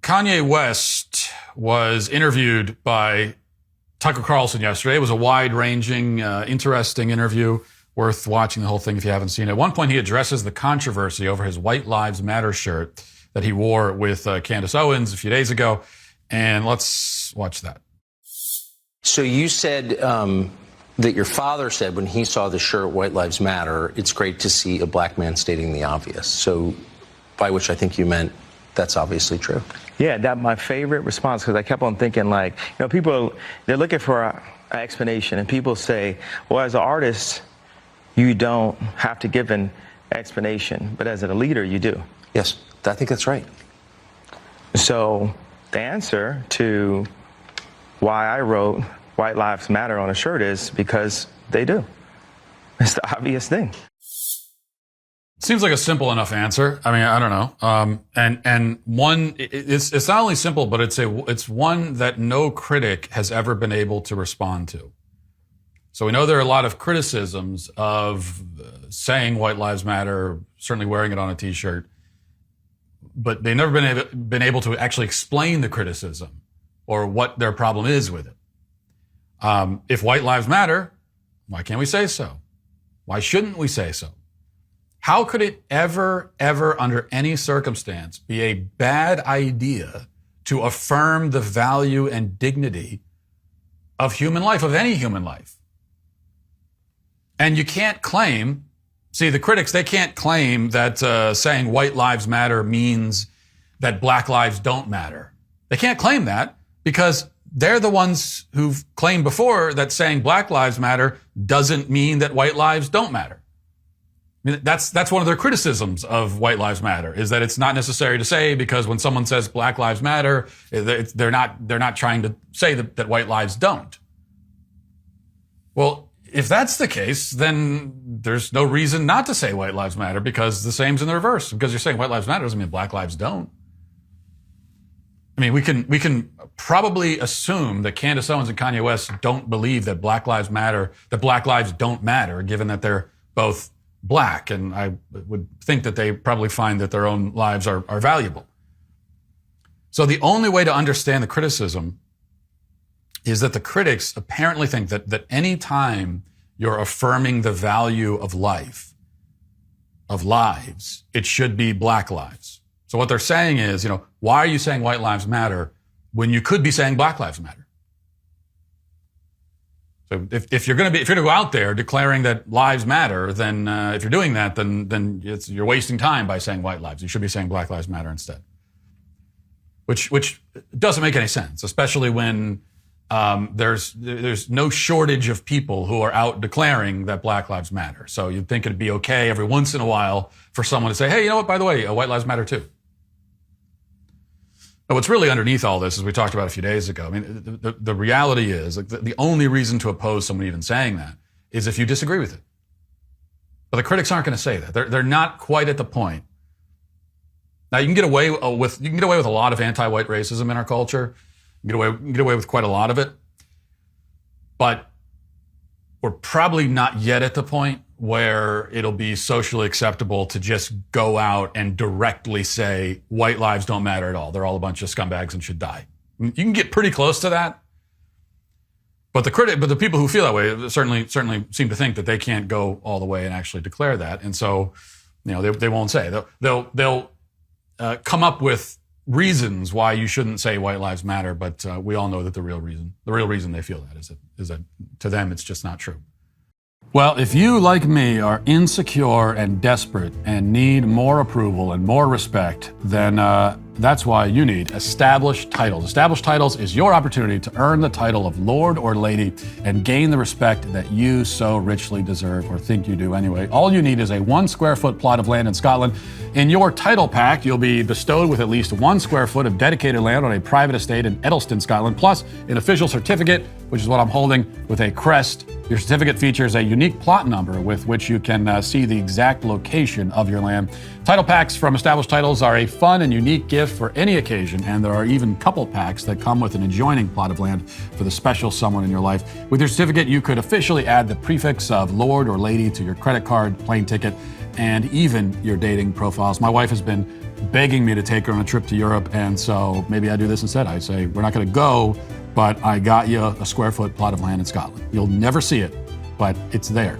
Kanye West was interviewed by Tucker Carlson yesterday. It was a wide-ranging, interesting interview, worth watching the whole thing if you haven't seen it. At one point, he addresses the controversy over his White Lives Matter shirt that he wore with Candace Owens a few days ago. And let's watch that. So you said that your father said when he saw the shirt, White Lives Matter, it's great to see a black man stating the obvious. So by which I think you meant that's obviously true. Yeah, that's my favorite response, because I kept on thinking, like, people, they're looking for an explanation, and people say, well, as an artist, you don't have to give an explanation, but as a leader, you do. Yes, I think that's right. So the answer to why I wrote White Lives Matter on a shirt is because they do. It's the obvious thing. Seems like a simple enough answer. I mean, I don't know. And one, it's not only simple, but it's one that no critic has ever been able to respond to. So we know there are a lot of criticisms of saying White Lives Matter, certainly wearing it on a T-shirt, but they've never been able to actually explain the criticism or what their problem is with it. If White Lives Matter, why can't we say so? Why shouldn't we say so? How could it ever, under any circumstance, be a bad idea to affirm the value and dignity of human life, of any human life? And you can't claim, see, the critics, they can't claim that saying White Lives Matter means that Black lives don't matter. They can't claim that because they're the ones who've claimed before that saying Black lives matter doesn't mean that white lives don't matter. I mean, that's one of their criticisms of White Lives Matter, is that it's not necessary to say, because when someone says Black Lives Matter, they're not trying to say that white lives don't. Well, if that's the case, then there's no reason not to say White Lives Matter, because the same's in the reverse. Because you're saying White Lives Matter doesn't mean Black lives don't. I mean, we can probably assume that Candace Owens and Kanye West don't believe that Black lives matter, that Black lives don't matter, given that they're both Black, and I would think that they probably find that their own lives are valuable. So the only way to understand the criticism is that the critics apparently think that any time you're affirming the value of life, of lives, it should be Black lives. So what they're saying is, why are you saying White Lives Matter when you could be saying Black Lives Matter? So if you're going to go out there declaring that lives matter, then if you're doing that, then you're wasting time by saying white lives. You should be saying Black Lives Matter instead. Which doesn't make any sense, especially when there's no shortage of people who are out declaring that Black Lives Matter. So you'd think it'd be okay every once in a while for someone to say, hey, you know what, by the way, white lives matter too. But what's really underneath all this, as we talked about a few days ago, I mean, the reality is, like, the only reason to oppose someone even saying that is if you disagree with it. But the critics aren't going to say that. They're not quite at the point. Now, you can get away with a lot of anti-white racism in our culture. You can get away with quite a lot of it. But we're probably not yet at the point where it'll be socially acceptable to just go out and directly say white lives don't matter at all. They're all a bunch of scumbags and should die. You can get pretty close to that. But the people who feel that way certainly seem to think that they can't go all the way and actually declare that. And so, they won't say. They'll come up with reasons why you shouldn't say white lives matter, but we all know that the real reason they feel that is that to them it's just not true. Well, if you, like me, are insecure and desperate and need more approval and more respect, then that's why you need Established Titles. Established Titles is your opportunity to earn the title of Lord or Lady and gain the respect that you so richly deserve, or think you do anyway. All you need is a 1 square foot plot of land in Scotland. In your title pack, you'll be bestowed with at least 1 square foot of dedicated land on a private estate in Edelston, Scotland, plus an official certificate, which is what I'm holding, with a crest. Your certificate features a unique plot number with which you can see the exact location of your land. Title packs from Established Titles are a fun and unique gift gift for any occasion, and there are even couple packs that come with an adjoining plot of land for the special someone in your life. With your certificate, you could officially add the prefix of Lord or Lady to your credit card, plane ticket, and even your dating profiles. My wife has been begging me to take her on a trip to Europe, and so maybe I do this instead. I say, we're not going to go, but I got you a square foot plot of land in Scotland. You'll never see it, but it's there.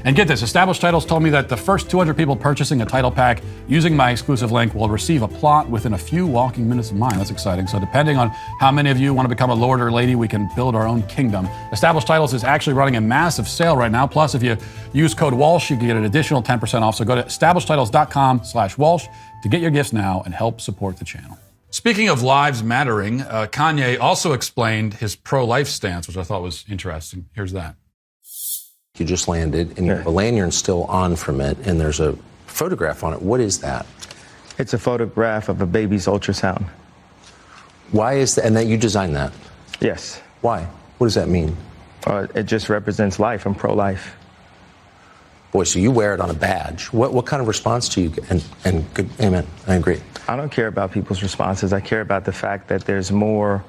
And get this, Established Titles told me that the first 200 people purchasing a title pack using my exclusive link will receive a plot within a few walking minutes of mine. That's exciting. So depending on how many of you want to become a lord or lady, we can build our own kingdom. Established Titles is actually running a massive sale right now. Plus, if you use code Walsh, you can get an additional 10% off. So go to establishedtitles.com/Walsh to get your gifts now and help support the channel. Speaking of lives mattering, Kanye also explained his pro-life stance, which I thought was interesting. Here's that. You just landed, and you have a lanyard still on from it, and there's a photograph on it. What is that? It's a photograph of a baby's ultrasound. Why is that? And that you designed that? Yes. Why? What does that mean? It just represents life. I'm pro-life. Boy, so you wear it on a badge. What kind of response do you get? And good, amen. I agree. I don't care about people's responses. I care about the fact that there's more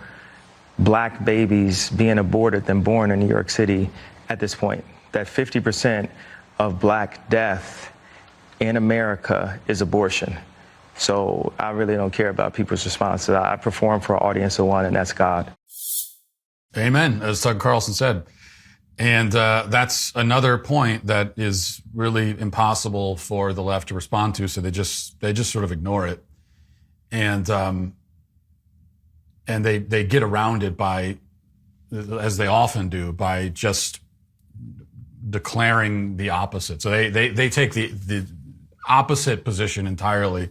black babies being aborted than born in New York City at this point. That 50% of black death in America is abortion. So I really don't care about people's responses. I perform for an audience of one, and that's God. Amen, as Tucker Carlson said. And that's another point that is really impossible for the left to respond to, so they just sort of ignore it. And they get around it by, as they often do, by just declaring the opposite. So they take the opposite position entirely,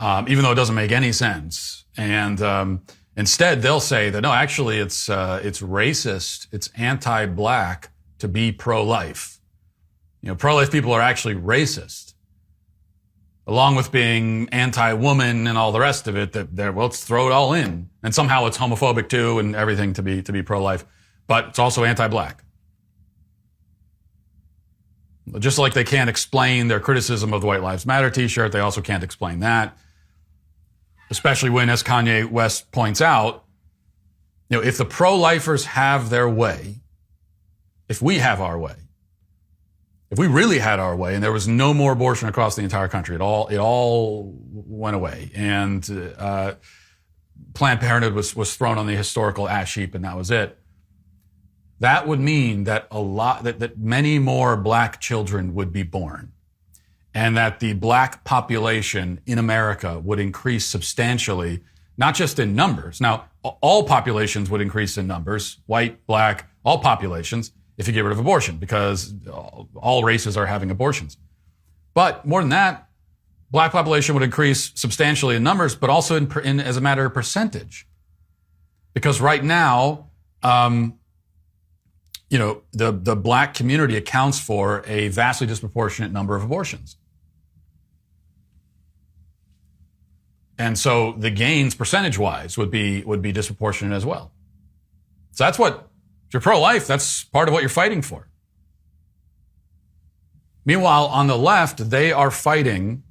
even though it doesn't make any sense. And instead, they'll say that no, actually, it's racist, it's anti-black to be pro-life. You know, pro-life people are actually racist, along with being anti-woman and all the rest of it. Well, let's throw it all in, and somehow it's homophobic too, and everything to be pro-life, but it's also anti-black. Just like they can't explain their criticism of the White Lives Matter t-shirt, they also can't explain that. Especially when, as Kanye West points out, you know, if the pro-lifers have their way, if we have our way, if we really had our way and there was no more abortion across the entire country, it all went away, and Planned Parenthood was thrown on the historical ash heap, and that was it. That would mean that that many more black children would be born, and that the black population in America would increase substantially, not just in numbers. Now, all populations would increase in numbers, white, black, all populations, if you get rid of abortion, because all races are having abortions. But more than that, black population would increase substantially in numbers, but also in as a matter of percentage. Because right now, you know, the black community accounts for a vastly disproportionate number of abortions. And so the gains percentage-wise would be disproportionate as well. So that's what, if you're pro-life, that's part of what you're fighting for. Meanwhile, on the left, they are fighting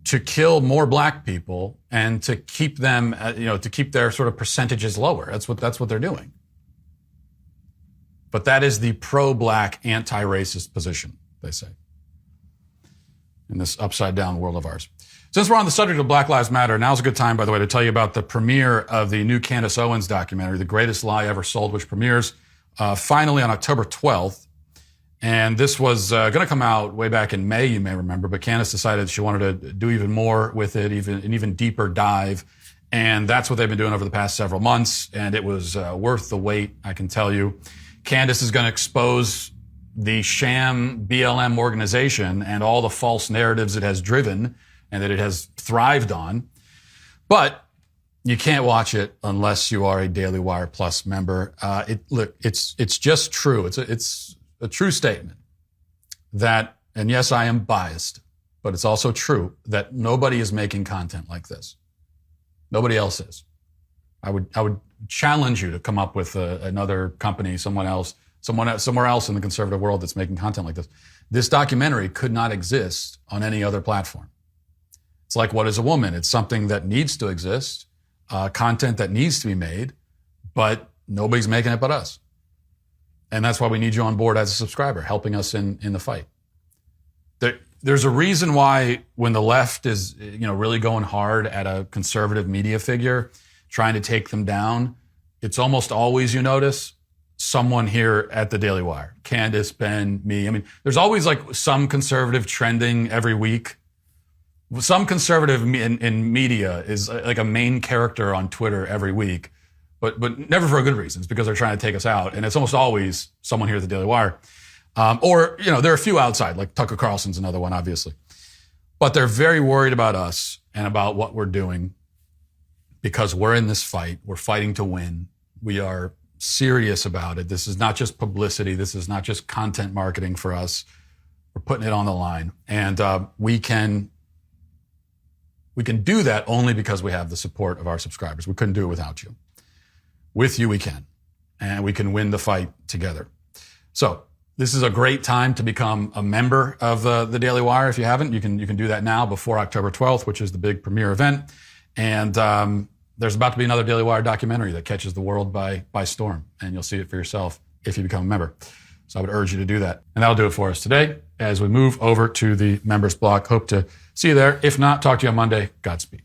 to kill more black people and to keep them, to keep their sort of percentages lower. That's what they're doing. But that is the pro-black, anti-racist position, they say, in this upside-down world of ours. Since we're on the subject of Black Lives Matter, now's a good time, by the way, to tell you about the premiere of the new Candace Owens documentary, The Greatest Lie Ever Sold, which premieres finally on October 12th. And this was going to come out way back in May, you may remember, but Candace decided she wanted to do even more with it, an even deeper dive. And that's what they've been doing over the past several months, and it was worth the wait, I can tell you. Candace is going to expose the sham BLM organization and all the false narratives it has driven and that it has thrived on. But you can't watch it unless you are a Daily Wire Plus member. It's just true. It's a true statement that, and yes, I am biased, but it's also true that nobody is making content like this. Nobody else is. I would challenge you to come up with another company, somewhere else in the conservative world that's making content like this. This documentary could not exist on any other platform. It's like, what is a woman? It's something that needs to exist, content that needs to be made, but nobody's making it but us. And that's why we need you on board as a subscriber, helping us in the fight. There's a reason why when the left is, really going hard at a conservative media figure, trying to take them down, it's almost always, you notice, someone here at the Daily Wire. Candace, Ben, me. I mean, there's always like some conservative trending every week. Some conservative in media is like a main character on Twitter every week, but never for a good reason. It's because they're trying to take us out. And it's almost always someone here at the Daily Wire. Or there are a few outside, like Tucker Carlson's another one, obviously. But they're very worried about us and about what we're doing because we're in this fight. We're fighting to win. We are serious about it. This is not just publicity. This is not just content marketing for us. We're putting it on the line. And we can do that only because we have the support of our subscribers. We couldn't do it without you. With you, we can. And we can win the fight together. So this is a great time to become a member of the Daily Wire. If you haven't, you can do that now before October 12th, which is the big premiere event. And there's about to be another Daily Wire documentary that catches the world by storm. And you'll see it for yourself if you become a member. So I would urge you to do that. And that'll do it for us today as we move over to the members block. Hope to see you there. If not, talk to you on Monday. Godspeed.